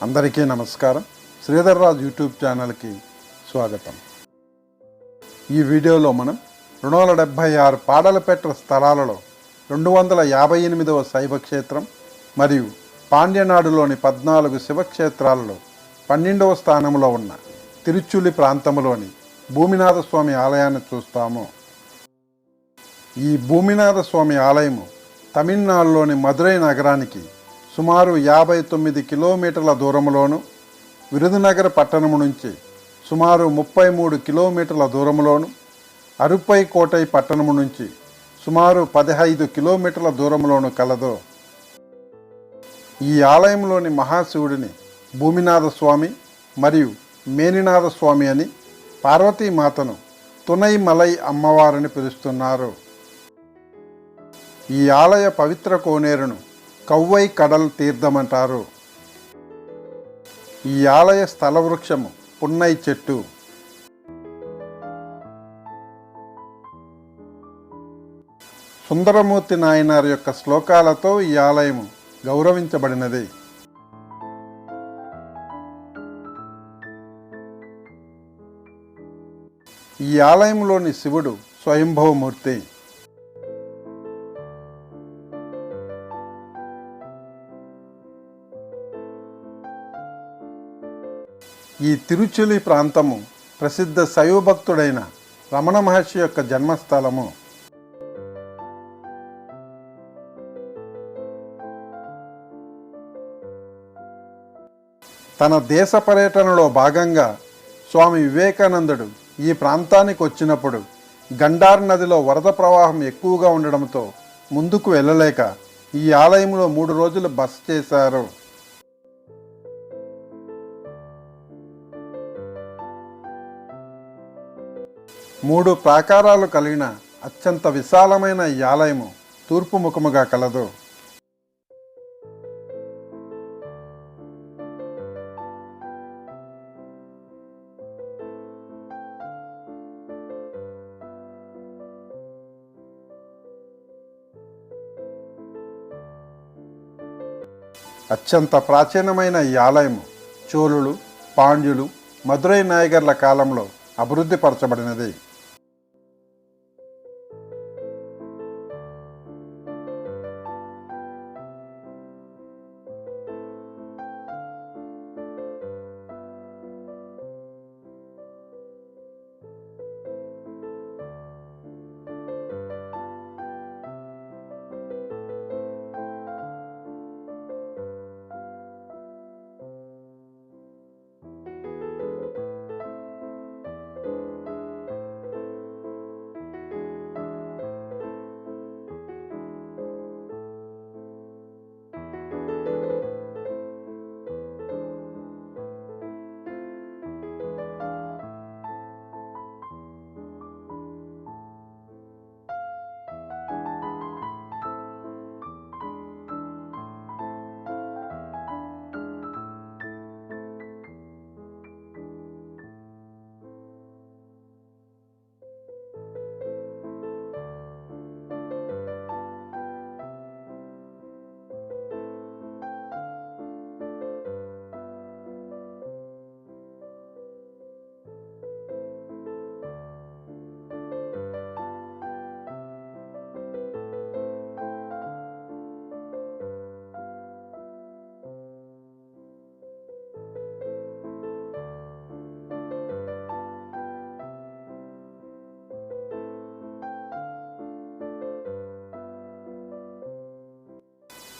అందరికీ నమస్కారం. శ్రీధర్ రాజ్ యూట్యూబ్ ఛానల్కి స్వాగతం. ఈ వీడియోలో మనం 276 పాడలపెట్ట స్థలాలలో 258వ శైవక్షేత్రం మరియు పాండ్యనాడులోని 14 శివక్షేత్రాలలో 12వ స్థానంలో ఉన్న తిరుచులి ప్రాంతంలోని భూమినాథ స్వామి ఆలయాన్ని చూస్తాము. ఈ భూమినాథ స్వామి ఆలయము తమిళనాడులోని మదురై నగరానికి సుమారు 59 కిలోమీటర్ల దూరంలోను, విరుదునగర్ పట్టణము నుంచి సుమారు 33 కిలోమీటర్ల దూరంలోను, అరుపై కోటై పట్టణము నుంచి సుమారు 15 కిలోమీటర్ల దూరంలోను కలదు. ఈ ఆలయంలోని మహాశివుడిని భూమినాథ స్వామి మరియు మేనినాథ స్వామి అని, పార్వతీమాతను తునై మలై అమ్మవారిని పిలుస్తున్నారు. ఈ ఆలయ పవిత్ర కోనేరును కవ్వై కడల్ తీర్థమంటారు. ఈ ఆలయ స్థల వృక్షము పున్నై చెట్టు. సుందరమూర్తి నాయనార్ యొక్క శ్లోకాలతో ఈ ఆలయము గౌరవించబడినది. ఈ ఆలయంలోని శివుడు స్వయంభవమూర్తి. ఈ తిరుచులి ప్రాంతము ప్రసిద్ధ శైవభక్తుడైన రమణ మహర్షి యొక్క జన్మస్థలము. తన దేశ పర్యటనలో భాగంగా స్వామి వివేకానందుడు ఈ ప్రాంతానికి వచ్చినప్పుడు గండార్ నదిలో వరద ప్రవాహం ఎక్కువగా ఉండడంతో ముందుకు వెళ్ళలేక ఈ ఆలయంలో 3 రోజులు బస చేశారు. మూడు ప్రాకారాలు కలిగిన అత్యంత విశాలమైన ఈ ఆలయము తూర్పు ముఖముగా కలదు. అత్యంత ప్రాచీనమైన ఈ ఆలయము చోళులు, పాండ్యులు, మదురై నాయగర్ల కాలంలో అభివృద్ధి పరచబడినది.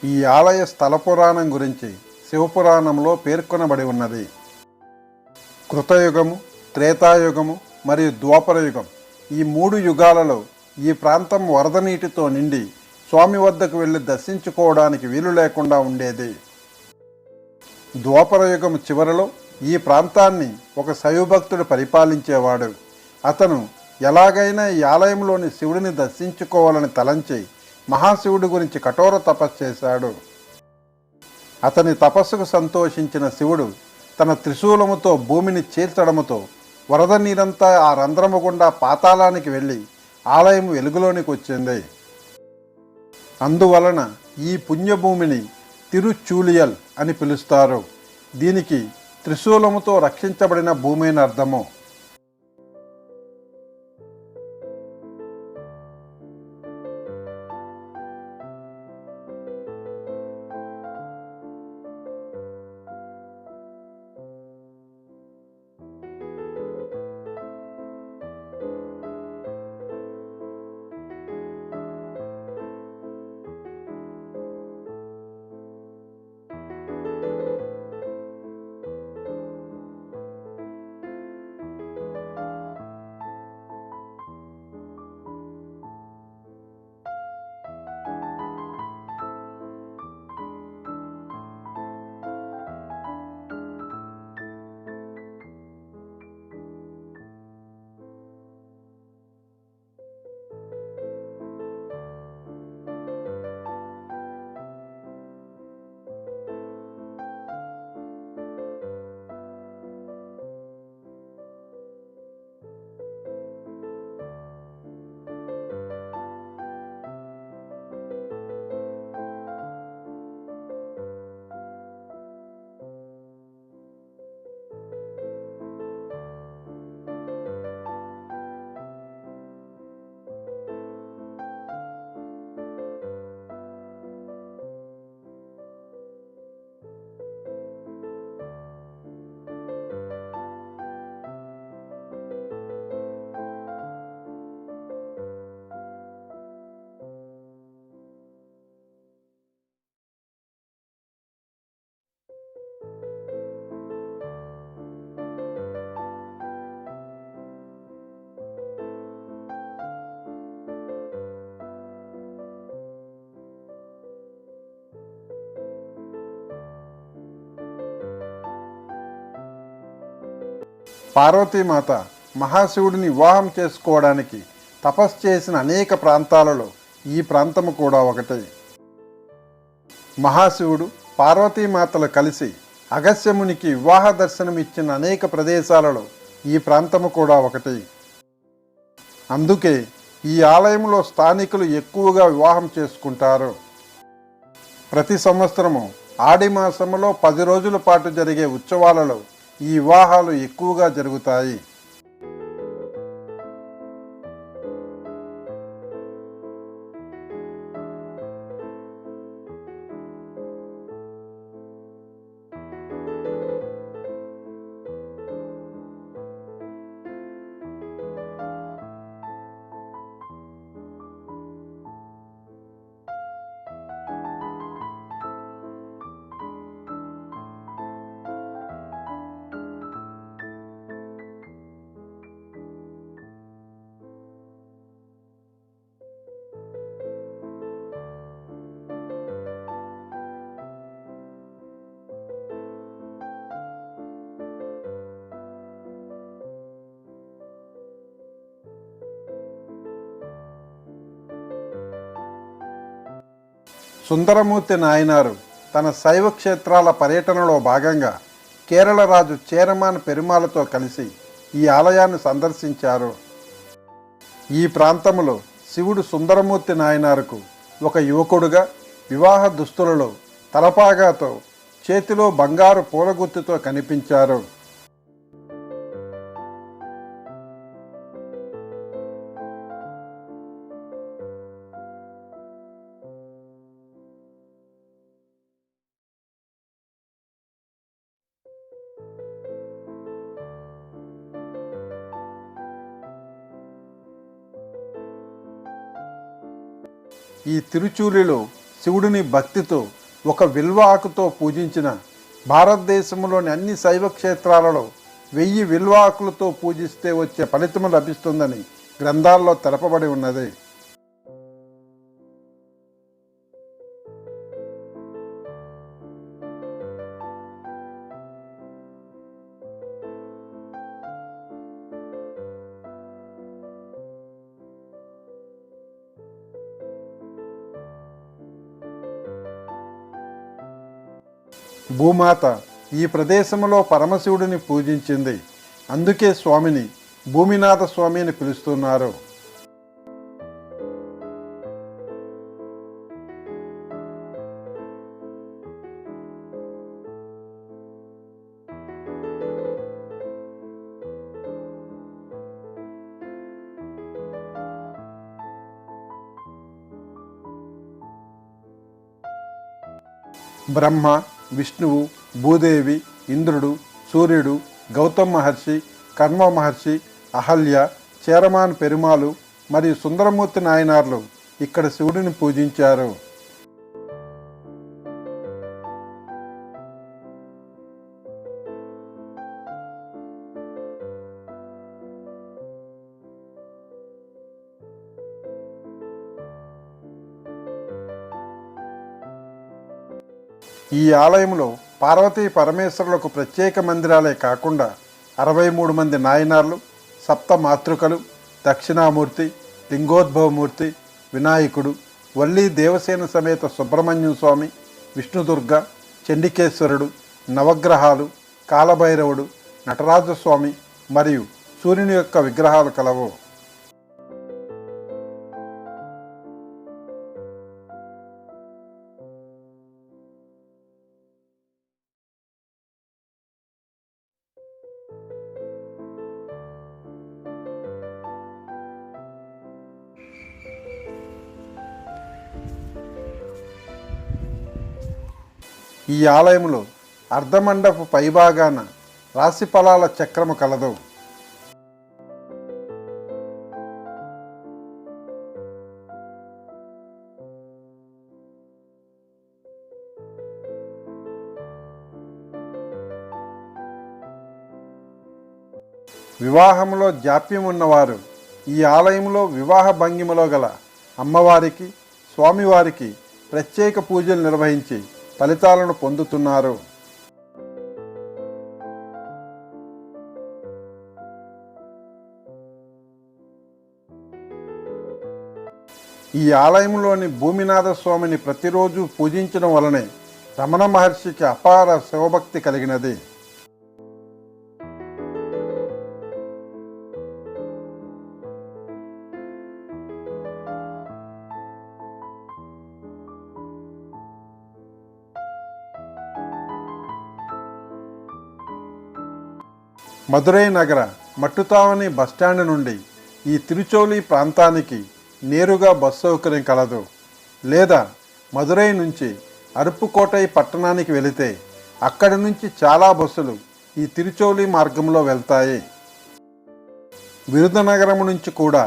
ఈ ఆలయ స్థల పురాణం గురించి శివపురాణంలో పేర్కొనబడి ఉన్నది. కృతయుగము, త్రేతాయుగము మరియు ద్వాపరయుగం ఈ 3 యుగాలలో ఈ ప్రాంతం వరద నీటితో నిండి స్వామి వద్దకు వెళ్ళి దర్శించుకోవడానికి వీలు లేకుండా ఉండేది. ద్వాపరయుగము చివరిలో ఈ ప్రాంతాన్ని ఒక శైవభక్తుడు పరిపాలించేవాడు. అతను ఎలాగైనా ఈ ఆలయంలోని శివుడిని దర్శించుకోవాలని తలంచి మహాశివుడి గురించి కఠోర తపస్సు చేశాడు. అతని తపస్సుకు సంతోషించిన శివుడు తన త్రిశూలముతో భూమిని చీల్చడముతో వరద నీరంతా ఆ రంధ్రము గుండా పాతాళానికి వెళ్ళి ఆలయం వెలుగులోనికి వచ్చింది. అందువలన ఈ పుణ్యభూమిని తిరుచూలియల్ అని పిలుస్తారు. దీనికి త్రిశూలముతో రక్షించబడిన భూమి అని అర్థము. పార్వతీమాత మహాశివుడిని వివాహం చేసుకోవడానికి తపస్సు చేసిన అనేక ప్రాంతాలలో ఈ ప్రాంతము కూడా ఒకటే. మహాశివుడు పార్వతీమాతలు కలిసి అగస్త్యమునికి వివాహ దర్శనం ఇచ్చిన అనేక ప్రదేశాలలో ఈ ప్రాంతము కూడా ఒకటి. అందుకే ఈ ఆలయంలో స్థానికులు ఎక్కువగా వివాహం చేసుకుంటారు. ప్రతి సంవత్సరము ఆడి మాసములో 10 రోజుల పాటు జరిగే ఉత్సవాలలో ఈ వివాహాలు ఎక్కువగా జరుగుతాయి. సుందరమూర్తి నాయనారు తన శైవ క్షేత్రాల పర్యటనలో భాగంగా కేరళ రాజు చేరమాన్ పెరుమాళతో కలిసి ఈ ఆలయాన్ని సందర్శించారు. ఈ ప్రాంతంలో శివుడు సుందరమూర్తి నాయనారుకు ఒక యువకుడుగా వివాహ దుస్తులలో తలపాగాతో చేతిలో బంగారు పూలగుత్తితో కనిపించారు. ఈ తిరుచూలిలో శివుడిని భక్తితో ఒక విల్వ ఆకుతో పూజించిన భారతదేశంలోని అన్ని శైవ క్షేత్రాలలో 1000 విల్వ ఆకులతో పూజిస్తే వచ్చే ఫలితం లభిస్తుందని గ్రంథాల్లో తెలపబడి ఉన్నది. భూమాత ఈ ప్రదేశంలో పరమశివుడిని పూజించింది. అందుకే స్వామిని భూమినాథ స్వామి అని పిలుస్తున్నారు. బ్రహ్మ, విష్ణువు, భూదేవి, ఇంద్రుడు, సూర్యుడు, గౌతమ్ మహర్షి, కర్మ మహర్షి, అహల్య, చేరమాన్ పెరుమాలు మరియు సుందరమూర్తి నాయనార్లు ఇక్కడ శివుడిని పూజించారు. ఈ ఆలయంలో పార్వతీ పరమేశ్వరులకు ప్రత్యేక మందిరాలే కాకుండా 63 మంది నాయనార్లు, సప్త మాతృకలు, దక్షిణామూర్తి, లింగోద్భవమూర్తి, వినాయకుడు, వల్లీ దేవసేన సమేత సుబ్రహ్మణ్యం స్వామి, విష్ణుదుర్గ, చండికేశ్వరుడు, నవగ్రహాలు, కాలభైరవుడు, నటరాజస్వామి మరియు సూర్యుని యొక్క విగ్రహాలు కలవు. ఈ ఆలయంలో అర్ధమండపు పైభాగాన రాశిఫలాల చక్రము కలదు. వివాహంలో జాప్యం ఉన్నవారు ఈ ఆలయంలో వివాహ భంగిమలో గల అమ్మవారికి, స్వామివారికి ప్రత్యేక పూజలు నిర్వహించి ఫలితాలను పొందుతున్నారు. ఈ ఆలయంలోని భూమినాథ స్వామిని ప్రతిరోజు పూజించడం వలనే రమణ మహర్షికి అపార శివభక్తి కలిగినది. మదురై నగర మట్టుతావని బస్టాండ్ నుండి ఈ తిరుచోలి ప్రాంతానికి నేరుగా బస్సు సౌకర్యం కలదు. లేదా మదురై నుంచి అరుపుకోటై పట్టణానికి వెళితే అక్కడి నుంచి చాలా బస్సులు ఈ తిరుచోలి మార్గంలో వెళ్తాయి. విరుధనగరం నుంచి కూడా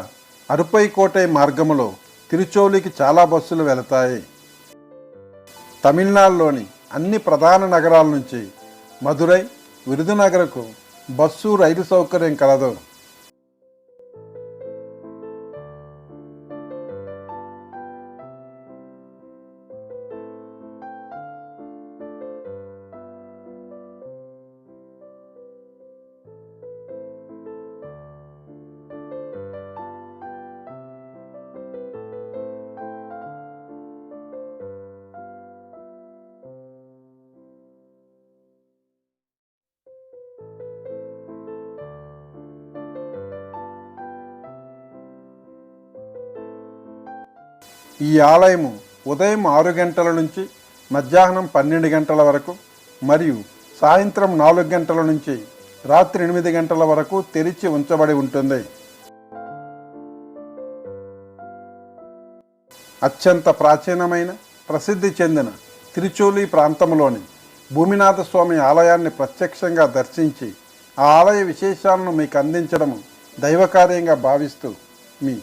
అరుపైకోటై మార్గంలో తిరుచోలికి చాలా బస్సులు వెళతాయి. తమిళనాడులోని అన్ని ప్రధాన నగరాల నుంచి మదురై, విరుధనగరకు బస్సు, రైలు సౌకర్యం కలదు. ఈ ఆలయము ఉదయం 6 గంటల నుంచి మధ్యాహ్నం 12 గంటల వరకు మరియు సాయంత్రం 4 గంటల నుంచి రాత్రి 8 గంటల వరకు తెరిచి ఉంచబడి ఉంటుంది. అత్యంత ప్రాచీనమైన, ప్రసిద్ధి చెందిన తిరుచోలి ప్రాంతంలోని భూమినాథ స్వామి ఆలయాన్ని ప్రత్యక్షంగా దర్శించి ఆ ఆలయ విశేషాలను మీకు అందించడం దైవకార్యంగా భావిస్తూ మీ